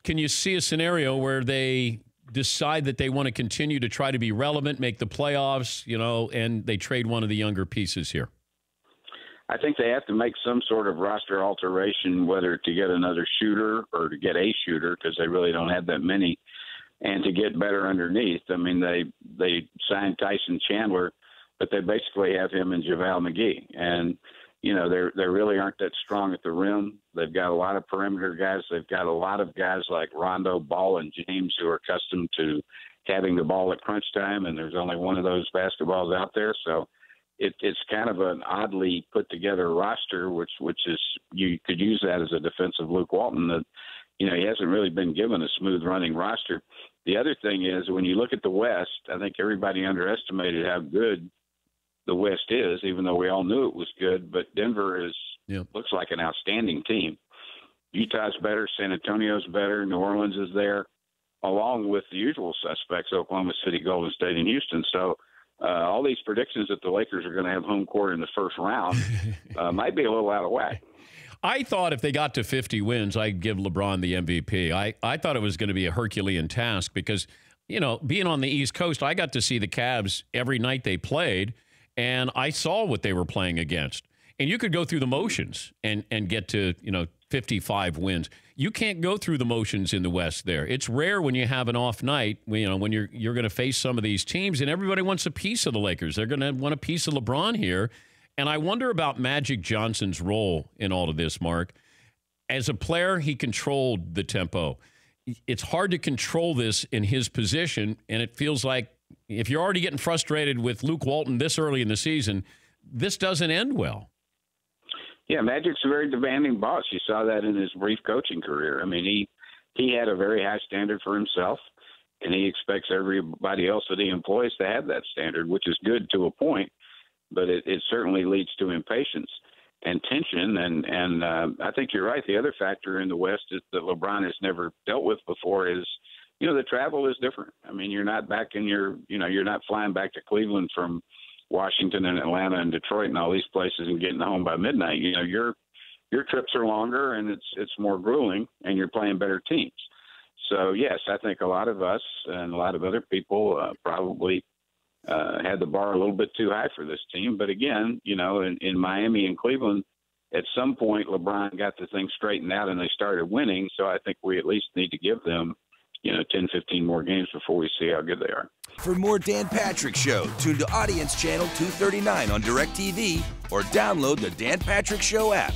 can you see a scenario where they decide that they want to continue to try to be relevant, make the playoffs, and they trade one of the younger pieces here? I think they have to make some sort of roster alteration, whether to get another shooter or to get a shooter, because they really don't have that many, and to get better underneath. I mean, they signed Tyson Chandler, but they basically have him and JaVale McGee. And, they really aren't that strong at the rim. They've got a lot of perimeter guys. They've got a lot of guys like Rondo, Ball, and James who are accustomed to having the ball at crunch time, and there's only one of those basketballs out there. So it's kind of an oddly put together roster, which is, you could use that as a defensive Luke Walton, that, he hasn't really been given a smooth running roster. The other thing is, when you look at the West, I think everybody underestimated how good the West is, even though we all knew it was good. But Denver looks like an outstanding team. Utah's better, San Antonio's better, New Orleans is there, along with the usual suspects, Oklahoma City, Golden State, and Houston. So all these predictions that the Lakers are going to have home court in the first round might be a little out of whack. I thought if they got to 50 wins, I'd give LeBron the MVP. I thought it was going to be a Herculean task because, being on the East Coast, I got to see the Cavs every night they played, and I saw what they were playing against. And you could go through the motions and get to, 55 wins. You can't go through the motions in the West there. It's rare when you have an off night, when you're going to face some of these teams, and everybody wants a piece of the Lakers. They're going to want a piece of LeBron here. And I wonder about Magic Johnson's role in all of this, Mark. As a player, he controlled the tempo. It's hard to control this in his position, and it feels like if you're already getting frustrated with Luke Walton this early in the season, this doesn't end well. Yeah, Magic's a very demanding boss. You saw that in his brief coaching career. I mean, he had a very high standard for himself, and he expects everybody else that he employs to have that standard, which is good to a point. But it certainly leads to impatience and tension. And I think you're right. The other factor in the West is that LeBron has never dealt with before is, the travel is different. I mean, you're not back in you're not flying back to Cleveland from Washington and Atlanta and Detroit and all these places and getting home by midnight. Your trips are longer and it's more grueling, and you're playing better teams. So, yes, I think a lot of us and a lot of other people probably had the bar a little bit too high for this team. But again, in Miami and Cleveland, at some point LeBron got the thing straightened out and they started winning. So I think we at least need to give them, 10, 15 more games before we see how good they are. For more Dan Patrick Show, tune to Audience Channel 239 on DirecTV or download the Dan Patrick Show app.